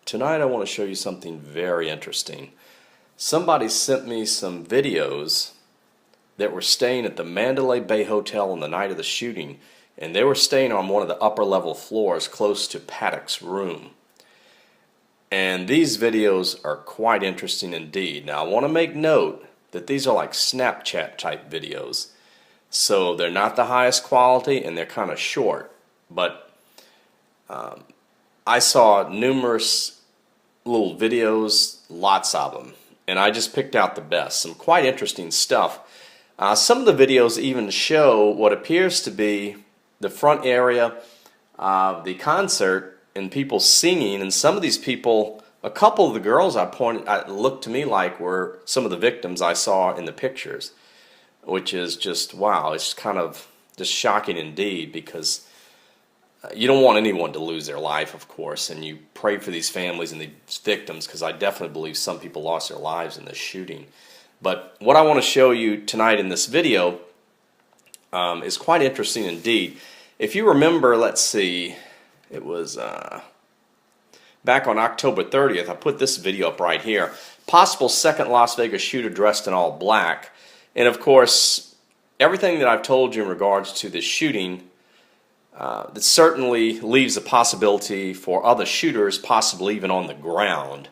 Tonight I want to show you something very interesting. Somebody sent me some videos that were staying at the Mandalay Bay Hotel on the night of the shooting, and they were staying on one of the upper level floors close to Paddock's room. And these videos are quite interesting indeed. Now I want to make note that these are like Snapchat type videos. So they're not the highest quality and they're kind of short. But I saw numerous little videos, lots of them. And I just picked out the best. Some quite interesting stuff. Some of the videos even show what appears to be the front area of the concert and people singing, and some of these people, a couple of the girls looked to me like were some of the victims I saw in the pictures, which is just, wow, it's kind of just shocking indeed, because you don't want anyone to lose their life, of course, and you pray for these families and these victims, because I definitely believe some people lost their lives in this shooting. But what I want to show you tonight in this video is quite interesting indeed. If you remember, let's see, it was back on October 30th, I put this video up right here. Possible second Las Vegas shooter dressed in all black. And of course, everything that I've told you in regards to this shooting, that certainly leaves a possibility for other shooters, possibly even on the ground.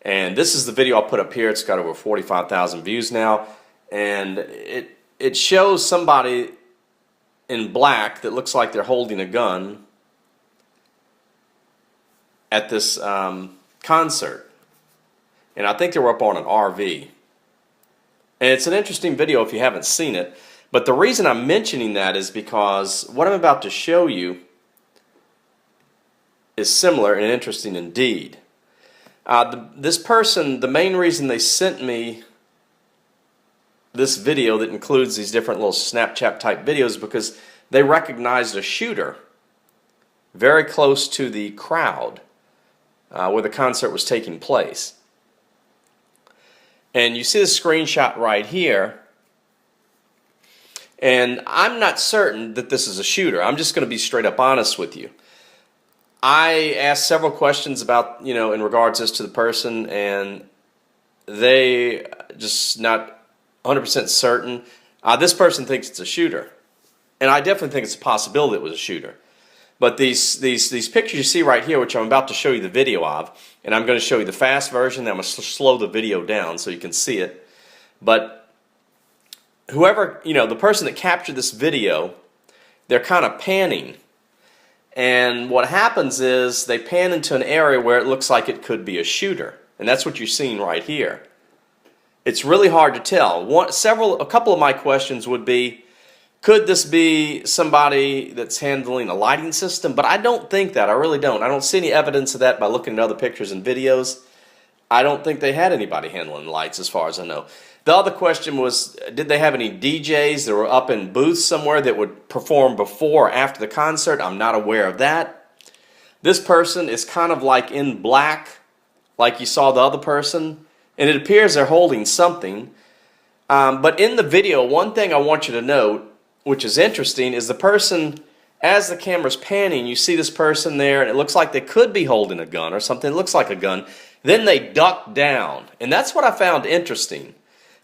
And this is the video I put up here. It's got over 45,000 views now. And it shows somebody in black that looks like they're holding a gun at this concert. And I think they were up on an RV. And it's an interesting video if you haven't seen it. But the reason I'm mentioning that is because what I'm about to show you is similar and interesting indeed. This person, the main reason they sent me this video that includes these different little Snapchat type videos is because they recognized a shooter very close to the crowd where the concert was taking place. And you see the screenshot right here. And I'm not certain that this is a shooter. I'm just going to be straight up honest with you. I asked several questions about, in regards as to the person, and they just not 100% certain. This person thinks it's a shooter. And I definitely think it's a possibility it was a shooter. But these pictures you see right here, which I'm about to show you the video of, and I'm going to show you the fast version, then I'm going to slow the video down so you can see it. But whoever, the person that captured this video, they're kind of panning. And what happens is they pan into an area where it looks like it could be a shooter. And that's what you're seeing right here. It's really hard to tell. A couple of my questions would be, could this be somebody that's handling a lighting system? But I don't think that. I really don't. I don't see any evidence of that by looking at other pictures and videos. I don't think they had anybody handling lights as far as I know. The other question was, did they have any DJs that were up in booths somewhere that would perform before or after the concert? I'm not aware of that. This person is kind of like in black, like you saw the other person, and it appears they're holding something. But in the video, one thing I want you to note, which is interesting, is the person, as the camera's panning, you see this person there, and it looks like they could be holding a gun or something that looks like a gun. Then they duck down. And that's what I found interesting.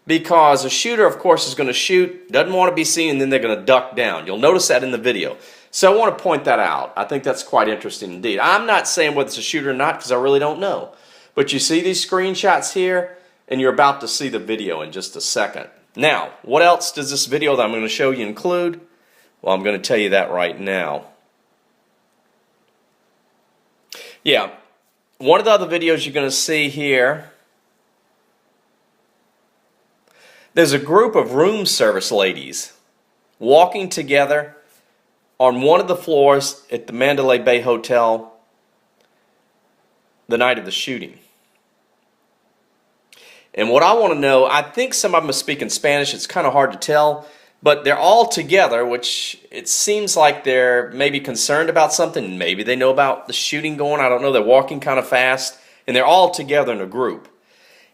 Because a shooter, of course, is going to shoot, doesn't want to be seen, and then they're going to duck down. You'll notice that in the video. So I want to point that out. I think that's quite interesting indeed. I'm not saying whether it's a shooter or not because I really don't know. But you see these screenshots here, and you're about to see the video in just a second. Now, what else does this video that I'm going to show you include? Well, I'm going to tell you that right now. Yeah, one of the other videos you're going to see here, there's a group of room service ladies walking together on one of the floors at the Mandalay Bay Hotel the night of the shooting. And what I want to know, I think some of them are speaking Spanish. It's kind of hard to tell. But they're all together, which it seems like they're maybe concerned about something. Maybe they know about the shooting going. I don't know. They're walking kind of fast. And they're all together in a group.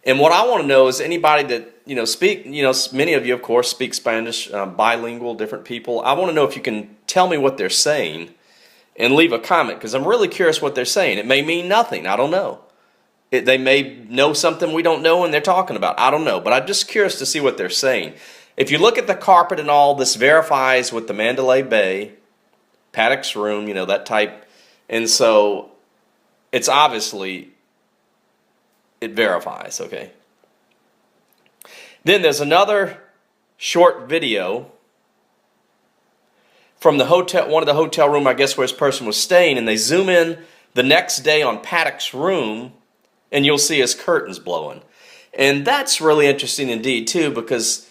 And what I want to know is anybody that, speak, many of you, of course, speak Spanish, bilingual, different people. I want to know if you can tell me what they're saying and leave a comment, because I'm really curious what they're saying. It may mean nothing. I don't know. They may know something we don't know and they're talking about. I don't know. But I'm just curious to see what they're saying. If you look at the carpet and all, this verifies with the Mandalay Bay, Paddock's room, you know, that type. And so it's obviously, it verifies, okay? Then there's another short video from the hotel, one of the hotel room, I guess, where this person was staying, and they zoom in the next day on Paddock's room, and you'll see his curtains blowing. And that's really interesting indeed, too, because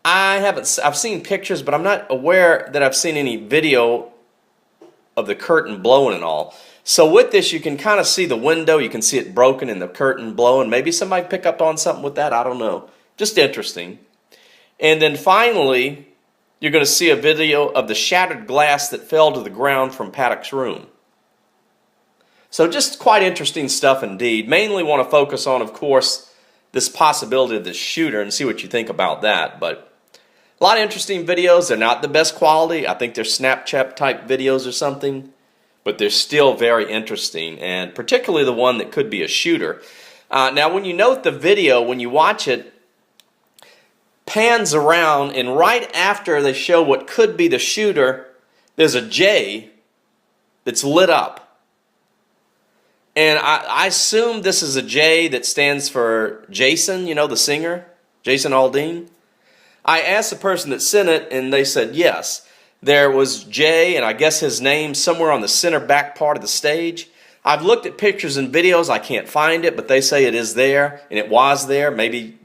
I've seen pictures, but I'm not aware that I've seen any video of the curtain blowing and all. So with this, you can kind of see the window, you can see it broken and the curtain blowing. Maybe somebody pick up on something with that, I don't know. Just interesting. And then finally, you're going to see a video of the shattered glass that fell to the ground from Paddock's room. So just quite interesting stuff indeed. Mainly want to focus on, of course, this possibility of this shooter and see what you think about that. But a lot of interesting videos. They're not the best quality. I think they're Snapchat type videos or something. But they're still very interesting, and particularly the one that could be a shooter. Now, when you note the video, when you watch it, pans around, and right after they show what could be the shooter, there's a J that's lit up. And I assume this is a J that stands for Jason, you know, the singer, Jason Aldean. I asked the person that sent it, and they said yes. There was Jay, and I guess his name, somewhere on the center back part of the stage. I've looked at pictures and videos. I can't find it, but they say it is there, and it was there. Maybe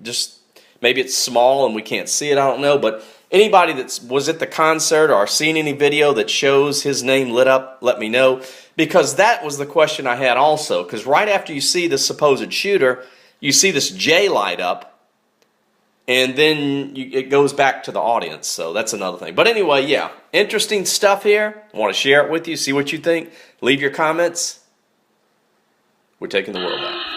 it's small and we can't see it. I don't know. But anybody that was at the concert or seen any video that shows his name lit up, let me know. Because that was the question I had also. Because right after you see the supposed shooter, you see this J light up. And then it goes back to the audience, so that's another thing. But anyway, yeah, interesting stuff here. I want to share it with you, see what you think. Leave your comments. We're taking the world back.